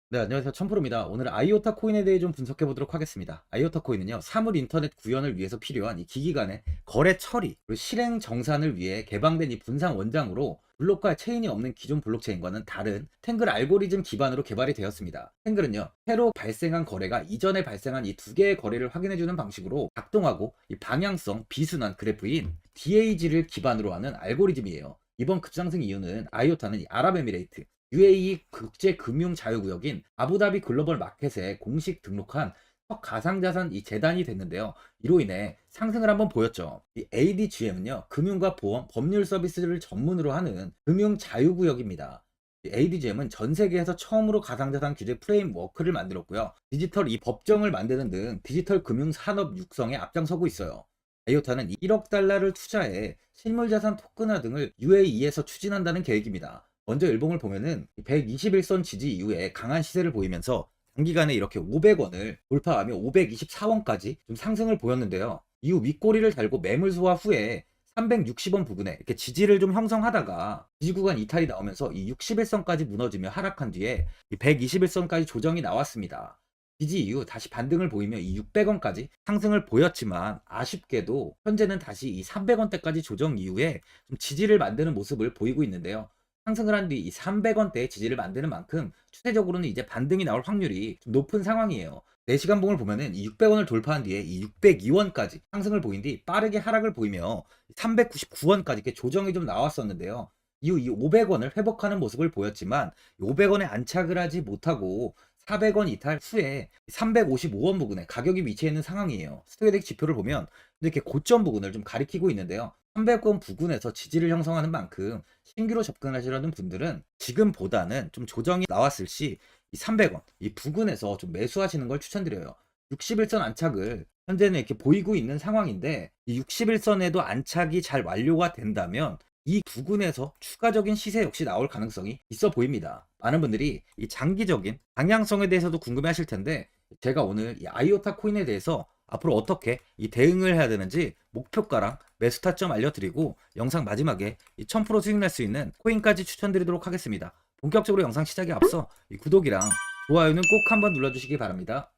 네, 안녕하세요. 천프로입니다. 오늘 아이오타 코인에 대해 좀 분석해 보도록 하겠습니다. 아이오타 코인은요, 사물 인터넷 구현을 위해서 필요한 이 기기 간의 거래 처리, 그리고 실행 정산을 위해 개방된 이 분산 원장으로 블록과 체인이 없는 기존 블록체인과는 다른 탱글 알고리즘 기반으로 개발이 되었습니다. 탱글은요, 새로 발생한 거래가 이전에 발생한 이 두 개의 거래를 확인해주는 방식으로 작동하고 이 방향성 비순환 그래프인 DAG를 기반으로 하는 알고리즘이에요. 이번 급상승 이유는 아이오타는 이 아랍에미레이트, UAE 국제금융자유구역인 아부다비 글로벌 마켓에 공식 등록한 첫 가상자산 이 재단이 됐는데요. 이로 인해 상승을 한번 보였죠. 이 ADGM은요, 금융과 보험, 법률 서비스를 전문으로 하는 금융자유구역입니다. ADGM은 전 세계에서 처음으로 가상자산 규제 프레임워크를 만들었고요. 디지털 이 법정을 만드는 등 디지털 금융 산업 육성에 앞장서고 있어요. 아이오타는 1억 달러를 투자해 실물자산 토큰화 등을 UAE에서 추진한다는 계획입니다. 먼저 일봉을 보면은 121선 지지 이후에 강한 시세를 보이면서 단기간에 이렇게 500원을 돌파하며 524원까지 좀 상승을 보였는데요. 이후 윗꼬리를 달고 매물 소화 후에 360원 부근에 이렇게 지지를 좀 형성하다가 지지 구간 이탈이 나오면서 이 61선까지 무너지며 하락한 뒤에 이 121선까지 조정이 나왔습니다. 지지 이후 다시 반등을 보이며 이 600원까지 상승을 보였지만 아쉽게도 현재는 다시 이 300원대까지 조정 이후에 좀 지지를 만드는 모습을 보이고 있는데요. 상승을 한 뒤 이 300원대의 지지를 만드는 만큼 추세적으로는 이제 반등이 나올 확률이 좀 높은 상황이에요. 4시간 봉을 보면은 이 600원을 돌파한 뒤에 이 602원까지 상승을 보인 뒤 빠르게 하락을 보이며 399원까지 이렇게 조정이 좀 나왔었는데요. 이후 이 500원을 회복하는 모습을 보였지만 500원에 안착을 하지 못하고 400원 이탈 후에 355원 부근에 가격이 위치해 있는 상황이에요. 스토캐릭 지표를 보면 이렇게 고점 부근을 좀 가리키고 있는데요. 300원 부근에서 지지를 형성하는 만큼 신규로 접근하시려는 분들은 지금보다는 좀 조정이 나왔을 시 이 300원 이 부근에서 좀 매수하시는 걸 추천드려요. 61선 안착을 현재는 이렇게 보이고 있는 상황인데 이 61선에도 안착이 잘 완료가 된다면 이 부근에서 추가적인 시세 역시 나올 가능성이 있어 보입니다. 많은 분들이 이 장기적인 방향성에 대해서도 궁금해 하실 텐데 제가 오늘 이 아이오타 코인에 대해서 앞으로 어떻게 이 대응을 해야 되는지 목표가랑 매수 타점 알려드리고 영상 마지막에 이 1000% 수익 날 수 있는 코인까지 추천드리도록 하겠습니다. 본격적으로 영상 시작에 앞서 이 구독이랑 좋아요는 꼭 한번 눌러주시기 바랍니다.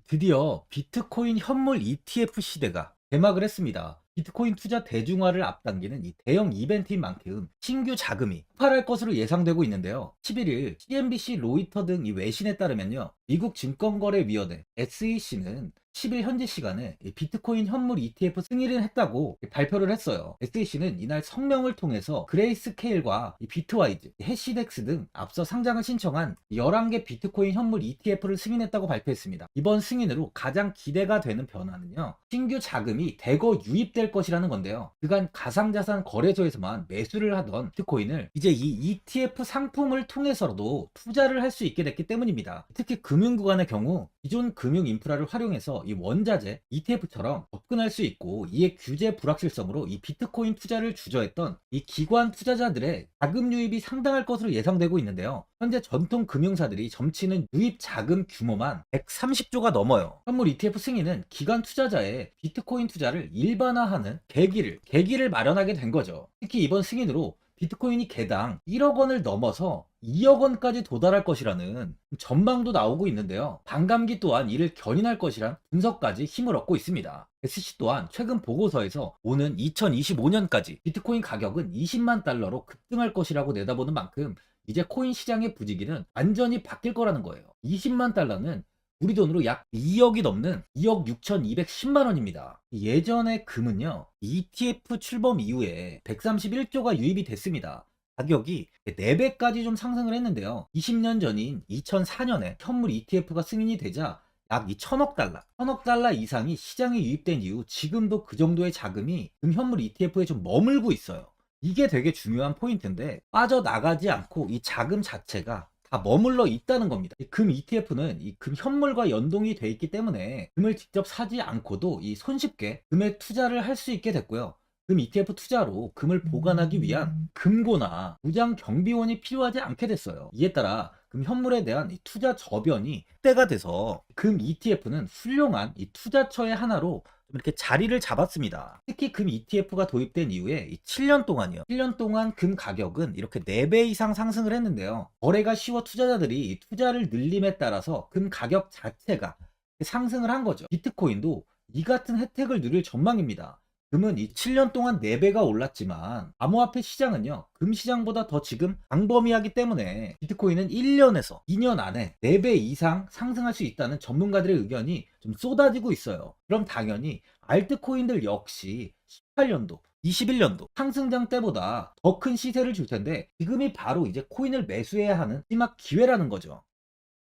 드디어 비트코인 현물 ETF 시대가 개막을 했습니다. 비트코인 투자 대중화를 앞당기는 이 대형 이벤트인 만큼 신규 자금이 폭발할 것으로 예상되고 있는데요. 11일 CNBC, 로이터 등 이 외신에 따르면요. 미국 증권거래위원회 SEC는 10일 현지 시간에 비트코인 현물 ETF 승인을 했다고 발표를 했어요. SEC는 이날 성명을 통해서 그레이스케일과 비트와이즈, 해시덱스 등 앞서 상장을 신청한 11개 비트코인 현물 ETF를 승인했다고 발표했습니다. 이번 승인으로 가장 기대가 되는 변화는요. 신규 자금이 대거 유입될 것이라는 건데요. 그간 가상자산 거래소에서만 매수를 하던 비트코인을 이제 이 ETF 상품을 통해서도 투자를 할 수 있게 됐기 때문입니다. 특히 금융구간의 경우 기존 금융 인프라를 활용해서 이 원자재 ETF처럼 접근할 수 있고 이에 규제 불확실성으로 이 비트코인 투자를 주저했던 이 기관 투자자들의 자금 유입이 상당할 것으로 예상되고 있는데요. 현재 전통 금융사들이 점치는 유입 자금 규모만 130조가 넘어요. 현물 ETF 승인은 기관 투자자의 비트코인 투자를 일반화하는 계기를 마련하게 된 거죠. 특히 이번 승인으로 비트코인이 개당 1억 원을 넘어서 2억 원까지 도달할 것이라는 전망도 나오고 있는데요. 반감기 또한 이를 견인할 것이란 분석까지 힘을 얻고 있습니다. SC 또한 최근 보고서에서 오는 2025년까지 비트코인 가격은 20만 달러로 급등할 것이라고 내다보는 만큼 이제 코인 시장의 부지기는 완전히 바뀔 거라는 거예요. 20만 달러는 우리 돈으로 약 2억이 넘는 2억 6,210만 원입니다. 예전에 금은요, ETF 출범 이후에 131조가 유입이 됐습니다. 가격이 4배까지 좀 상승을 했는데요. 20년 전인 2004년에 현물 ETF가 승인이 되자 약 2천억 달러, 1천억 달러 이상이 시장에 유입된 이후 지금도 그 정도의 자금이 금현물 ETF에 좀 머물고 있어요. 이게 되게 중요한 포인트인데 빠져나가지 않고 이 자금 자체가 다 머물러 있다는 겁니다. 금 ETF는 이 금 현물과 연동이 돼 있기 때문에 금을 직접 사지 않고도 이 손쉽게 금에 투자를 할 수 있게 됐고요. 금 ETF 투자로 금을 보관하기 위한 금고나 무장 경비원이 필요하지 않게 됐어요. 이에 따라 금 현물에 대한 이 투자 저변이 확대가 돼서 금 ETF는 훌륭한 이 투자처의 하나로 좀 이렇게 자리를 잡았습니다. 특히 금 ETF가 도입된 이후에 이 7년 동안이요. 7년 동안 금 가격은 이렇게 4배 이상 상승을 했는데요. 거래가 쉬워 투자자들이 이 투자를 늘림에 따라서 금 가격 자체가 상승을 한 거죠. 비트코인도 이 같은 혜택을 누릴 전망입니다. 금은 이 7년 동안 4배가 올랐지만 암호화폐 시장은요, 금 시장보다 더 지금 광범위하기 때문에 비트코인은 1년에서 2년 안에 4배 이상 상승할 수 있다는 전문가들의 의견이 좀 쏟아지고 있어요. 그럼 당연히 알트코인들 역시 18년도 21년도 상승장 때보다 더 큰 시세를 줄 텐데, 지금이 바로 이제 코인을 매수해야 하는 마지막 기회라는 거죠.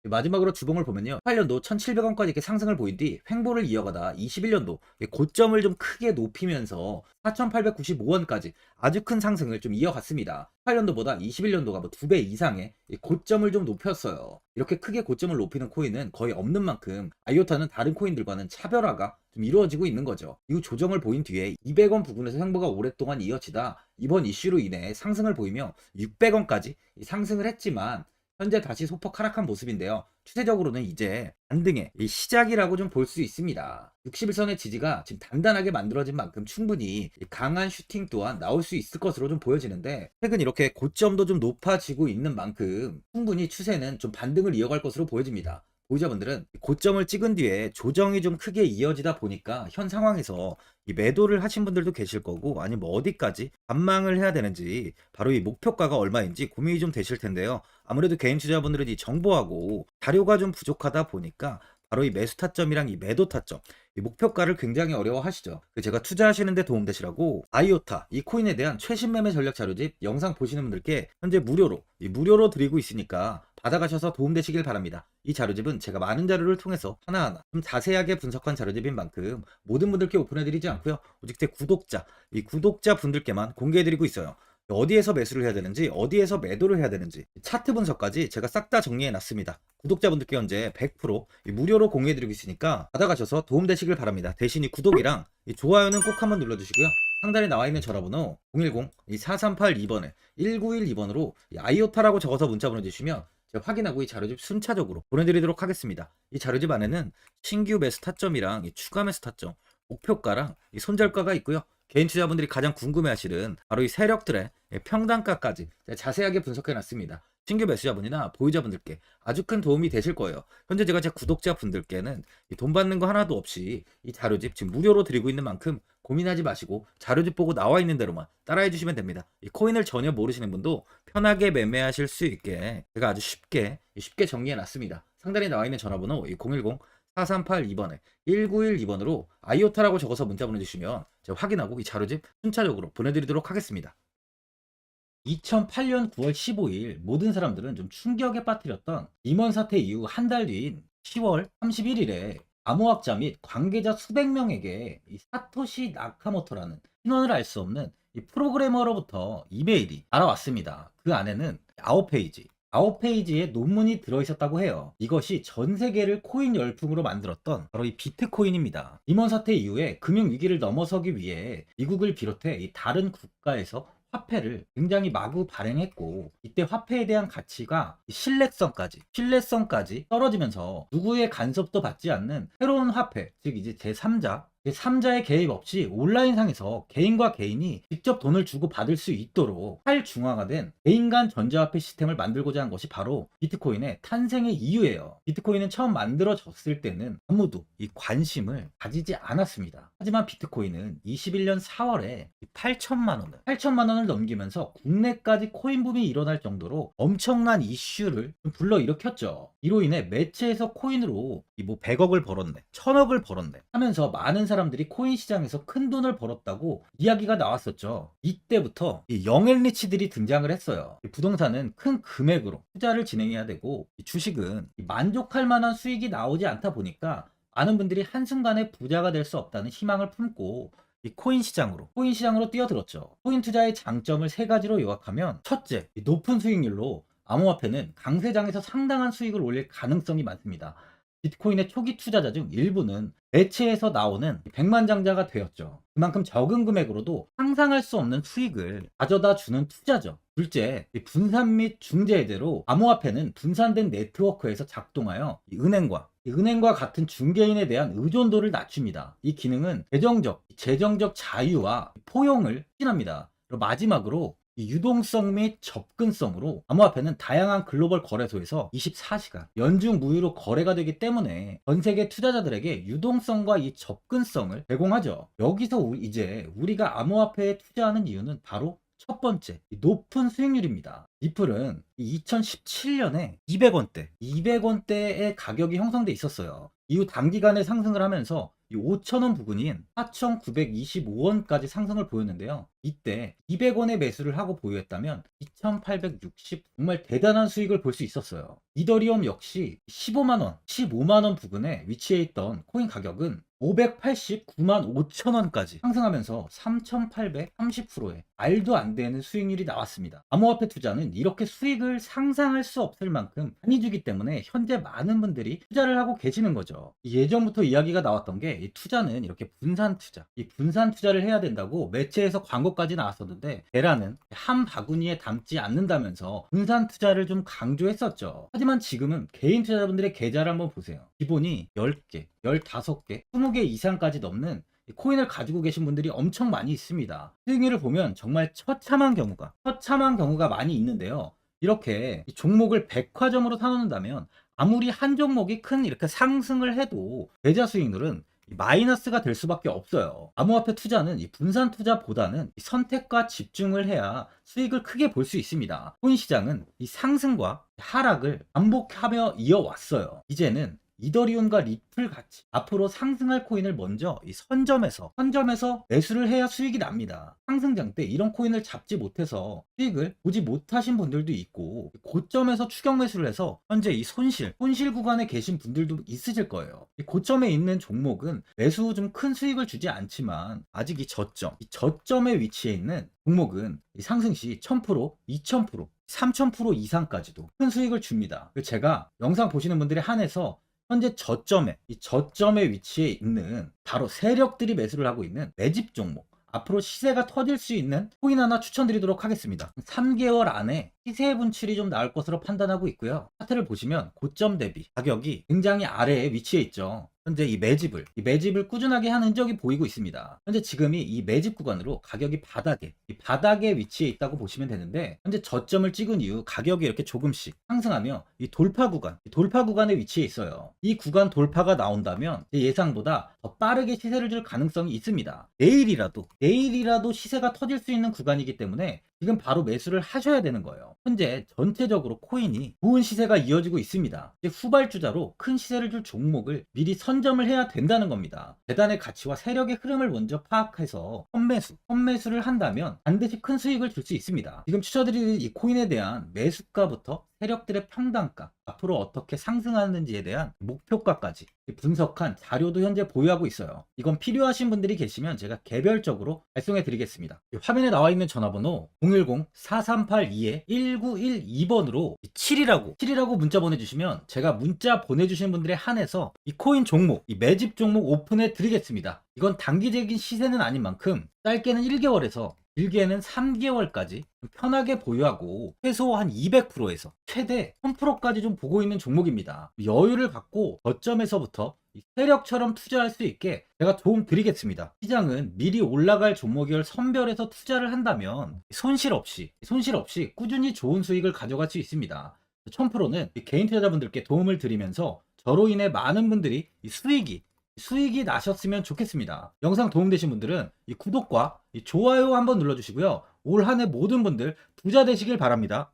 마지막으로 주봉을 보면요, 18년도 1700원까지 이렇게 상승을 보인 뒤 횡보를 이어가다 21년도 고점을 좀 크게 높이면서 4895원까지 아주 큰 상승을 좀 이어갔습니다. 18년도보다 21년도가 뭐 2배 이상의 고점을 좀 높였어요. 이렇게 크게 고점을 높이는 코인은 거의 없는 만큼 아이오타는 다른 코인들과는 차별화가 좀 이루어지고 있는 거죠. 이후 조정을 보인 뒤에 200원 부근에서 횡보가 오랫동안 이어지다 이번 이슈로 인해 상승을 보이며 600원까지 상승을 했지만 현재 다시 소폭 하락한 모습인데요. 추세적으로는 이제 반등의 시작이라고 좀 볼 수 있습니다. 61선의 지지가 지금 단단하게 만들어진 만큼 충분히 강한 슈팅 또한 나올 수 있을 것으로 좀 보여지는데, 최근 이렇게 고점도 좀 높아지고 있는 만큼 충분히 추세는 좀 반등을 이어갈 것으로 보여집니다. 보유자분들은 고점을 찍은 뒤에 조정이 좀 크게 이어지다 보니까 현 상황에서 이 매도를 하신 분들도 계실 거고, 아니면 뭐 어디까지 관망을 해야 되는지, 바로 이 목표가가 얼마인지 고민이 좀 되실 텐데요. 아무래도 개인 투자분들은 이 정보하고 자료가 좀 부족하다 보니까 바로 이 매수 타점이랑 이 매도 타점, 이 목표가를 굉장히 어려워하시죠. 제가 투자하시는데 도움되시라고 아이오타 이 코인에 대한 최신 매매 전략 자료집 영상 보시는 분들께 현재 무료로 드리고 있으니까 받아가셔서 도움되시길 바랍니다. 이 자료집은 제가 많은 자료를 통해서 하나하나 좀 자세하게 분석한 자료집인 만큼 모든 분들께 오픈해드리지 않고요, 오직 제 이 구독자 분들께만 공개해드리고 있어요. 어디에서 매수를 해야 되는지, 어디에서 매도를 해야 되는지, 차트 분석까지 제가 싹 다 정리해 놨습니다. 구독자분들께 현재 100% 무료로 공유해드리고 있으니까 받아가셔서 도움되시길 바랍니다. 대신 이 구독이랑 이 좋아요는 꼭 한번 눌러주시고요. 상단에 나와 있는 전화번호 010-4382번에 1912번으로 아이오타라고 적어서 문자 보내주시면 제가 확인하고 이 자료집 순차적으로 보내드리도록 하겠습니다. 이 자료집 안에는 신규 매수 타점이랑 이 추가 매수 타점, 목표가랑 이 손절가가 있고요. 개인 투자분들이 가장 궁금해하시는 바로 이 세력들의 평단가까지 자세하게 분석해 놨습니다. 신규 매수자분이나 보유자분들께 아주 큰 도움이 되실 거예요. 현재 제가 제 구독자분들께는 돈 받는 거 하나도 없이 이 자료집 지금 무료로 드리고 있는 만큼 고민하지 마시고 자료집 보고 나와 있는 대로만 따라해 주시면 됩니다. 이 코인을 전혀 모르시는 분도 편하게 매매하실 수 있게 제가 아주 쉽게 정리해 놨습니다. 상단에 나와 있는 전화번호 010-4382번에 1912번으로 아이오타라고 적어서 문자 보내주시면 제가 확인하고 이 자료집 순차적으로 보내드리도록 하겠습니다. 2008년 9월 15일 모든 사람들은 좀 충격에 빠뜨렸던 리먼 사태 이후 한 달 뒤인 10월 31일에 암호학자 및 관계자 수백 명에게 이 사토시 나카모토라는 신원을 알 수 없는 이 프로그래머로부터 이메일이 날아왔습니다. 그 안에는 9페이지의 논문이 들어있었다고 해요. 이것이 전 세계를 코인 열풍으로 만들었던 바로 이 비트코인입니다. 리먼 사태 이후에 금융위기를 넘어서기 위해 미국을 비롯해 이 다른 국가에서 화폐를 굉장히 마구 발행했고, 이때 화폐에 대한 가치가 신뢰성까지 떨어지면서 누구의 간섭도 받지 않는 새로운 화폐, 즉 이제 제3자의 개입 없이 온라인상에서 개인과 개인이 직접 돈을 주고 받을 수 있도록 탈중앙화된 개인 간 전자화폐 시스템을 만들고자 한 것이 바로 비트코인의 탄생의 이유예요. 비트코인은 처음 만들어졌을 때는 아무도 이 관심을 가지지 않았습니다. 하지만 비트코인은 21년 4월에 8천만 원을 넘기면서 국내까지 코인 붐이 일어날 정도로 엄청난 이슈를 불러일으켰죠. 이로 인해 매체에서 코인으로 뭐 100억을 벌었네, 1000억을 벌었네 하면서 많은 사람들이 코인 시장에서 큰 돈을 벌었다고 이야기가 나왔었죠. 이때부터 이 영앤리치들이 등장을 했어요. 부동산은 큰 금액으로 투자를 진행해야 되고, 주식은 만족할 만한 수익이 나오지 않다 보니까 많은 분들이 한순간에 부자가 될 수 없다는 희망을 품고 이 코인 시장으로 뛰어들었죠. 코인 투자의 장점을 세 가지로 요약하면, 첫째, 높은 수익률로 암호화폐는 강세장에서 상당한 수익을 올릴 가능성이 많습니다. 비트코인의 초기 투자자 중 일부는 매체에서 나오는 백만장자가 되었죠. 그만큼 적은 금액으로도 상상할 수 없는 수익을 가져다 주는 투자죠. 둘째, 이 분산 및 중재대로 암호화폐는 분산된 네트워크에서 작동하여 이 은행과 같은 중개인에 대한 의존도를 낮춥니다. 이 기능은 재정적 자유와 포용을 추진합니다. 그리고 마지막으로 이 유동성 및 접근성으로 암호화폐는 다양한 글로벌 거래소에서 24시간 연중 무휴로 거래가 되기 때문에 전 세계 투자자들에게 유동성과 이 접근성을 제공하죠. 여기서 이제 우리가 암호화폐에 투자하는 이유는 바로 첫 번째, 이 높은 수익률입니다. 리플은 2017년에 200원대의 가격이 형성돼 있었어요. 이후 단기간에 상승을 하면서 이 5,000원 부근인 4,925원까지 상승을 보였는데요. 이때 200원의 매수를 하고 보유했다면 2,860 정말 대단한 수익을 볼 수 있었어요. 이더리움 역시 15만원 부근에 위치해 있던 코인 가격은 589만 5천원까지 상승하면서 3,830%의 말도 안 되는 수익률이 나왔습니다. 암호화폐 투자는 이렇게 수익을 상상할 수 없을 만큼 많이 주기 때문에 현재 많은 분들이 투자를 하고 계시는 거죠. 예전부터 이야기가 나왔던 게 이 투자는 이렇게 이 분산 투자를 해야 된다고 매체에서 광고까지 나왔었는데 계란은 한 바구니에 담지 않는다면서 분산 투자를 좀 강조했었죠. 하지만 지금은 개인 투자자분들의 계좌를 한번 보세요. 기본이 10개, 15개, 20개 이상까지 넘는 코인을 가지고 계신 분들이 엄청 많이 있습니다. 수익률을 보면 정말 처참한 경우가 많이 있는데요. 이렇게 종목을 백화점으로 사놓는다면 아무리 한 종목이 큰 이렇게 상승을 해도 계좌 수익률은 마이너스가 될 수밖에 없어요. 암호화폐 투자는 이 분산 투자보다는 이 선택과 집중을 해야 수익을 크게 볼 수 있습니다. 코인 시장은 이 상승과 하락을 반복하며 이어왔어요. 이제는 이더리움과 리플 같이 앞으로 상승할 코인을 먼저 이 선점에서 매수를 해야 수익이 납니다. 상승장 때 이런 코인을 잡지 못해서 수익을 보지 못하신 분들도 있고 고점에서 추격 매수를 해서 현재 이 손실 구간에 계신 분들도 있으실 거예요. 이 고점에 있는 종목은 매수 후 좀 큰 수익을 주지 않지만 아직 이 저점에 위치해 있는 종목은 이 상승 시 1000%, 2000%, 3000% 이상까지도 큰 수익을 줍니다. 제가 영상 보시는 분들에 한해서 현재 저점에 위치해 있는 바로 세력들이 매수를 하고 있는 매집 종목, 앞으로 시세가 터질 수 있는 코인 하나 추천드리도록 하겠습니다. 3개월 안에 시세 분출이 좀 나올 것으로 판단하고 있고요. 차트를 보시면 고점 대비 가격이 굉장히 아래에 위치해 있죠. 현재 이 매집을 꾸준하게 한 흔적이 보이고 있습니다. 현재 지금이 이 매집 구간으로 가격이 바닥에 위치해 있다고 보시면 되는데, 현재 저점을 찍은 이후 가격이 이렇게 조금씩 상승하며 이 돌파 구간에 위치해 있어요. 이 구간 돌파가 나온다면 제 예상보다 더 빠르게 시세를 줄 가능성이 있습니다. 내일이라도 시세가 터질 수 있는 구간이기 때문에 지금 바로 매수를 하셔야 되는 거예요. 현재 전체적으로 코인이 좋은 시세가 이어지고 있습니다. 이제 후발주자로 큰 시세를 줄 종목을 미리 선점을 해야 된다는 겁니다. 재단의 가치와 세력의 흐름을 먼저 파악해서 선매수를 한다면 반드시 큰 수익을 줄 수 있습니다. 지금 추천드리는 이 코인에 대한 매수가부터 세력들의 평단가, 앞으로 어떻게 상승하는지에 대한 목표가까지 분석한 자료도 현재 보유하고 있어요. 이건 필요하신 분들이 계시면 제가 개별적으로 발송해 드리겠습니다. 화면에 나와 있는 전화번호 010-4382-1912번으로 7이라고 문자 보내주시면 제가 문자 보내주신 분들에 한해서 이 코인 종목, 이 매집 종목 오픈해 드리겠습니다. 이건 단기적인 시세는 아닌 만큼 짧게는 1개월에서 길게는 3개월까지 편하게 보유하고 최소 한 200%에서 최대 1000%까지 좀 보고 있는 종목입니다. 여유를 갖고 저점에서부터 세력처럼 투자할 수 있게 제가 도움 드리겠습니다. 시장은 미리 올라갈 종목을 선별해서 투자를 한다면 손실 없이 꾸준히 좋은 수익을 가져갈 수 있습니다. 1000%는 개인 투자자분들께 도움을 드리면서 저로 인해 많은 분들이 수익이 나셨으면 좋겠습니다. 영상 도움되신 분들은 이 구독과 이 좋아요 한번 눌러주시고요. 올 한 해 모든 분들 부자 되시길 바랍니다.